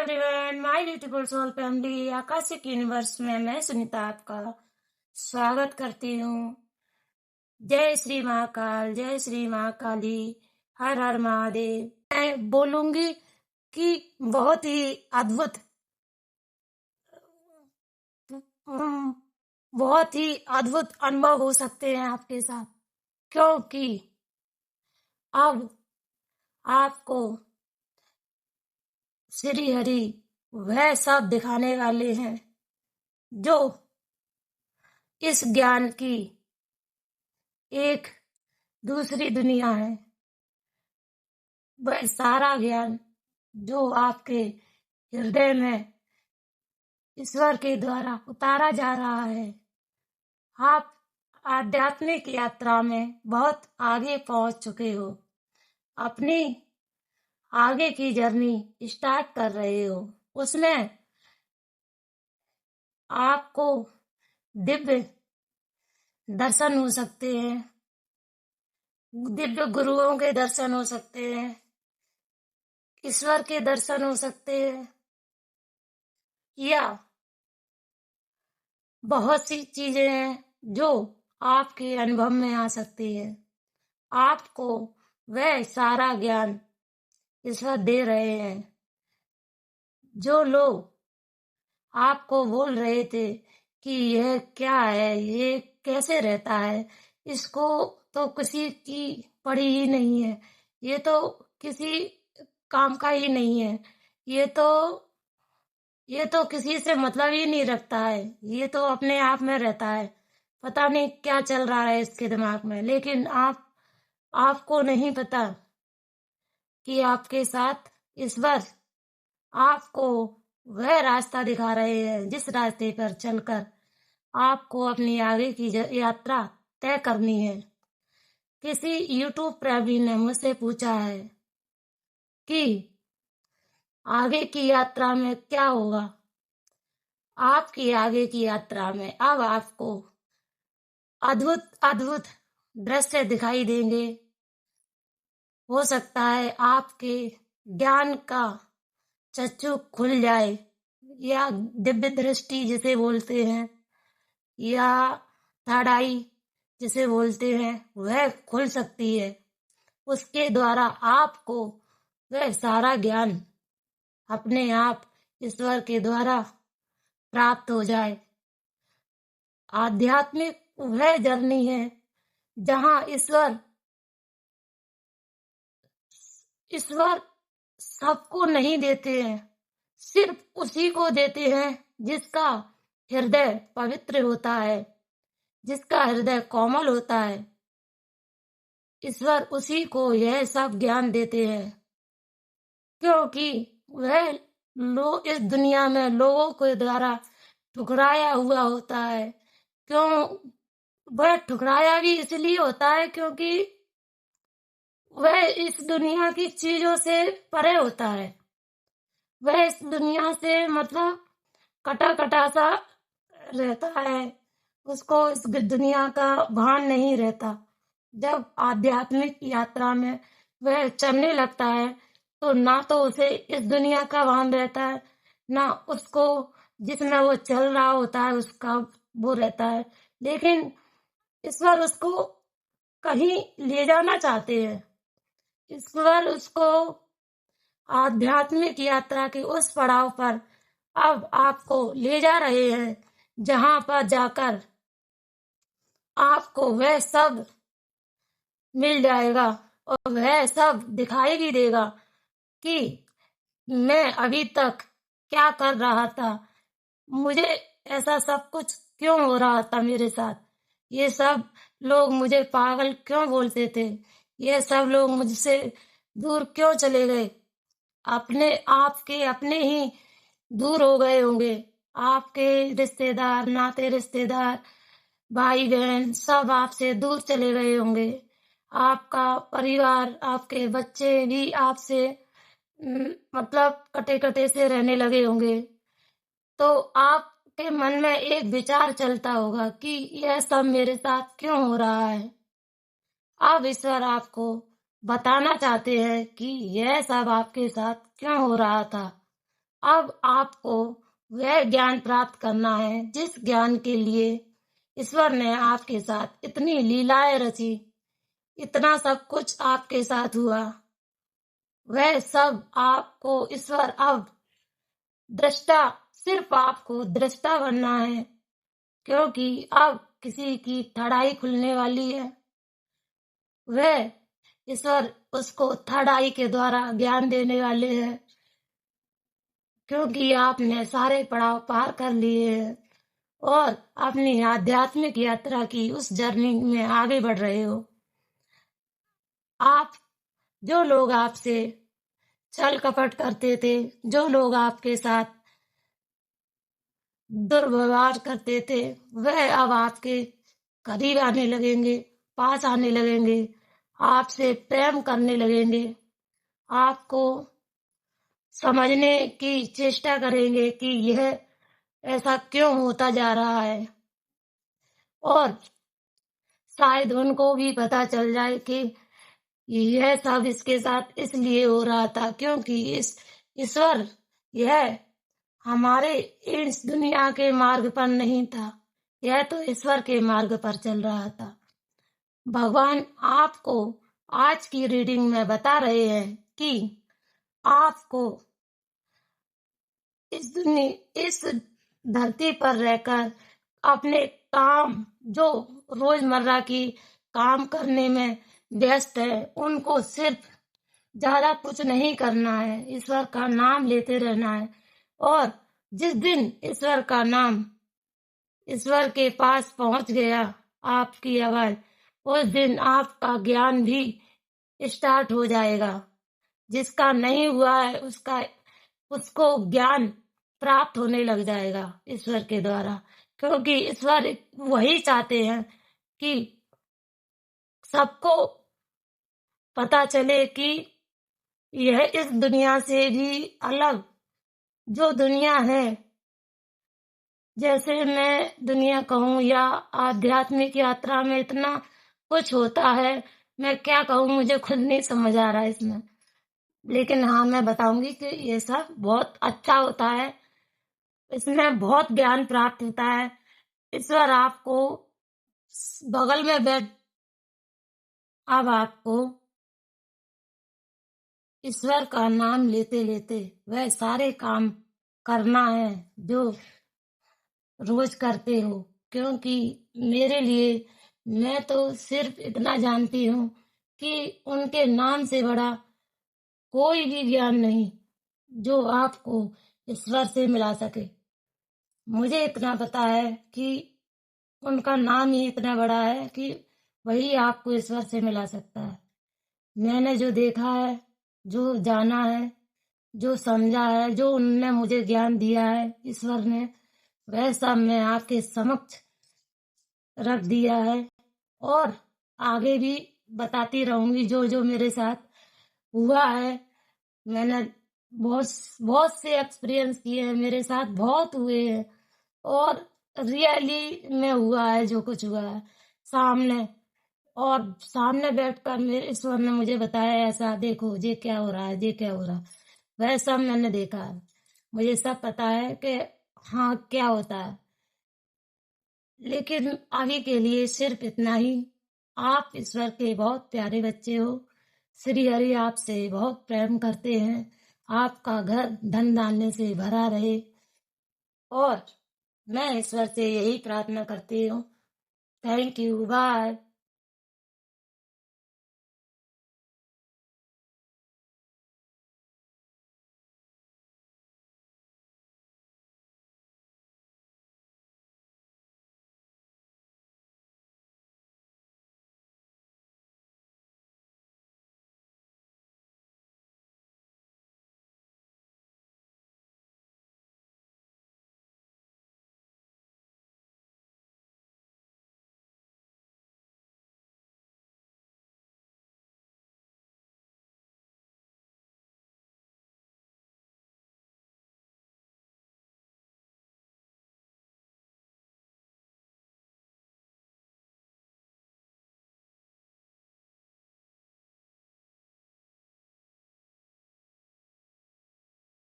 Everyone, my beautiful soul family आकाशिक universe में मैं सुनीता आपका स्वागत करती हूँ। जय श्री महाकाल, जय श्री महाकाली, हर हर महादेव। मैं बोलूंगी कि बहुत ही अद्भुत, बहुत ही अद्भुत अनुभव हो सकते हैं आपके साथ, क्योंकि अब आपको श्री हरि वह सब दिखाने वाले हैं जो इस ज्ञान की एक दूसरी दुनिया है। वह सारा ज्ञान जो आपके हृदय में ईश्वर के द्वारा उतारा जा रहा है। आप आध्यात्मिक यात्रा में बहुत आगे पहुंच चुके हो, अपनी आगे की जर्नी स्टार्ट कर रहे हो। उसमें आपको दिव्य दर्शन हो सकते हैं, दिव्य गुरुओं के दर्शन हो सकते हैं, ईश्वर के दर्शन हो सकते हैं, या बहुत सी चीजें हैं जो आपके अनुभव में आ सकती है। आपको वह सारा ज्ञान ईश्वर दे रहे हैं। जो लोग आपको बोल रहे थे कि यह क्या है, ये कैसे रहता है, इसको तो किसी की पड़ी ही नहीं है, ये तो किसी काम का ही नहीं है, ये तो किसी से मतलब ही नहीं रखता है, ये तो अपने आप में रहता है, पता नहीं क्या चल रहा है इसके दिमाग में। लेकिन आपको नहीं पता कि आपके साथ ईश्वर आपको वह रास्ता दिखा रहे हैं जिस रास्ते पर चलकर आपको अपनी आगे की यात्रा तय करनी है। किसी यूट्यूब प्रेमी ने मुझसे पूछा है कि आगे की यात्रा में क्या होगा। आपकी आगे की यात्रा में अब आपको अद्भुत अद्भुत दृश्य दिखाई देंगे। हो सकता है आपके ज्ञान का चक्षु खुल जाए, या दिव्य दृष्टि जिसे बोलते हैं, या थर्ड आई जिसे बोलते हैं, वह खुल सकती है। उसके द्वारा आपको वह सारा ज्ञान अपने आप ईश्वर के द्वारा प्राप्त हो जाए। आध्यात्मिक वह जर्नी है जहां ईश्वर सबको नहीं देते हैं, सिर्फ उसी को देते हैं जिसका हृदय पवित्र होता है, जिसका हृदय कोमल होता है। ईश्वर उसी को यह सब ज्ञान देते हैं, क्योंकि वह इस दुनिया में लोगों के द्वारा ठुकराया हुआ होता है। क्यों वह ठुकराया भी इसलिए होता है क्योंकि वह इस दुनिया की चीजों से परे होता है। वह इस दुनिया से मतलब कटा कटा सा रहता है, उसको इस दुनिया का भान नहीं रहता। जब आध्यात्मिक यात्रा में वह चलने लगता है तो ना तो उसे इस दुनिया का भान रहता है, ना उसको जिसमें वो चल रहा होता है उसका वो रहता है। लेकिन ईश्वर उसको कहीं ले जाना चाहते हैं। ईश्वर उसको आध्यात्मिक यात्रा के उस पड़ाव पर अब आपको ले जा रहे हैं जहां पर जाकर आपको वह सब मिल जाएगा और वह सब दिखाई भी देगा कि मैं अभी तक क्या कर रहा था, मुझे ऐसा सब कुछ क्यों हो रहा था मेरे साथ, ये सब लोग मुझे पागल क्यों बोलते थे, ये सब लोग मुझसे दूर क्यों चले गए। अपने आप के अपने ही दूर हो गए होंगे, आपके रिश्तेदार, नाते रिश्तेदार, भाई बहन सब आपसे दूर चले गए होंगे। आपका परिवार, आपके बच्चे भी आपसे मतलब कटे कटे से रहने लगे होंगे। तो आपके मन में एक विचार चलता होगा कि यह सब मेरे साथ क्यों हो रहा है। अब ईश्वर आपको बताना चाहते हैं कि यह सब आपके साथ क्यों हो रहा था। अब आपको वह ज्ञान प्राप्त करना है जिस ज्ञान के लिए ईश्वर ने आपके साथ इतनी लीलाएं रची, इतना सब कुछ आपके साथ हुआ। वह सब आपको ईश्वर अब दृष्टा, सिर्फ आपको दृष्टा बनना है, क्योंकि अब किसी की थर्ड खुलने वाली है। वह ईश्वर उसको थर्ड के द्वारा ज्ञान देने वाले हैं, क्योंकि आपने सारे पड़ाव पार कर लिए हैं और अपनी आध्यात्मिक यात्रा की उस जर्नी में आगे बढ़ रहे हो। आप, जो लोग आपसे छल कपट करते थे, जो लोग आपके साथ दुर्व्यवहार करते थे, वह अब आपके करीब आने लगेंगे, पास आने लगेंगे, आपसे प्रेम करने लगेंगे, आपको समझने की चेष्टा करेंगे कि यह ऐसा क्यों होता जा रहा है। और शायद उनको भी पता चल जाए कि यह सब इसके साथ इसलिए हो रहा था क्योंकि इस ईश्वर यह हमारे इस दुनिया के मार्ग पर नहीं था, यह तो ईश्वर के मार्ग पर चल रहा था। भगवान आपको आज की रीडिंग में बता रहे हैं कि आपको इस धरती पर रहकर अपने काम, जो रोजमर्रा की काम करने में व्यस्त है, उनको सिर्फ ज्यादा कुछ नहीं करना है, ईश्वर का नाम लेते रहना है। और जिस दिन ईश्वर का नाम ईश्वर के पास पहुंच गया, आपकी आवाज, उस दिन आपका ज्ञान भी स्टार्ट हो जाएगा। जिसका नहीं हुआ है उसको ज्ञान प्राप्त होने लग जाएगा ईश्वर के द्वारा, क्योंकि ईश्वर वही चाहते हैं कि सबको पता चले कि यह इस दुनिया से भी अलग जो दुनिया है, जैसे मैं दुनिया कहूँ या आध्यात्मिक यात्रा में इतना कुछ होता है, मैं क्या कहूँ, मुझे खुद नहीं समझ आ रहा है इसमें। लेकिन हाँ, मैं बताऊंगी कि ये सब बहुत अच्छा होता है, इसमें बहुत ज्ञान प्राप्त होता है। ईश्वर आपको बगल में बैठ, अब आपको ईश्वर का नाम लेते लेते वह सारे काम करना है जो रोज करते हो, क्योंकि मेरे लिए, मैं तो सिर्फ इतना जानती हूँ कि उनके नाम से बड़ा कोई भी ज्ञान नहीं जो आपको ईश्वर से मिला सके। मुझे इतना पता है कि उनका नाम ही इतना बड़ा है कि वही आपको ईश्वर से मिला सकता है। मैंने जो देखा है, जो जाना है, जो समझा है, जो उन्होंने मुझे ज्ञान दिया है ईश्वर ने, वह सब मैं आपके समक्ष रख दिया है और आगे भी बताती रहूंगी जो जो मेरे साथ हुआ है। मैंने बहुत बहुत से एक्सपीरियंस किए हैं, मेरे साथ बहुत हुए हैं और रियली में हुआ है जो कुछ हुआ है सामने। और सामने बैठकर मेरे ईश्वर ने मुझे बताया, ऐसा देखो ये क्या हो रहा है, ये क्या हो रहा है, वह सब मैंने देखा है। मुझे सब पता है कि हाँ क्या होता है। लेकिन आगे के लिए सिर्फ इतना ही, आप ईश्वर के बहुत प्यारे बच्चे हो। श्री हरि आपसे बहुत प्रेम करते हैं। आपका घर धन धान्य से भरा रहे और मैं ईश्वर से यही प्रार्थना करती हूँ। Thank you, bye.